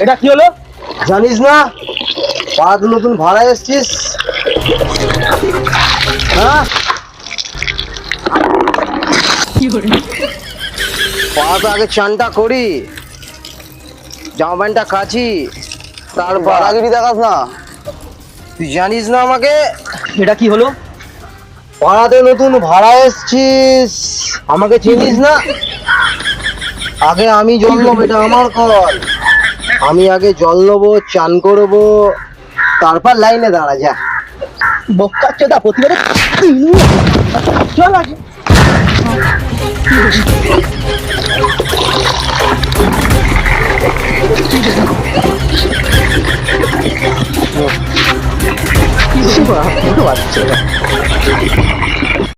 এটা কি হলো জানিস না? পাড়াতে নতুন ভাড়া এসছিস? হ্যাঁ, পাড়াতে আগে চানটা করি, জামা প্যান্টটা কাচি, তারপর দাদাগিরি দেখাস না। তুই জানিস না আমাকে? এটা কি হলো? পাড়াতে নতুন ভাড়া এসছিস, আমাকে চিনিস না? আগে আমি জল নেবো, এটা আমার কল। আমি আগে জল নেবো, চান করবো, তারপর লাইনে দাঁড়া। যা বক্কাচ্ছে দা প্রতিবারে চল আগে। বাচ্চা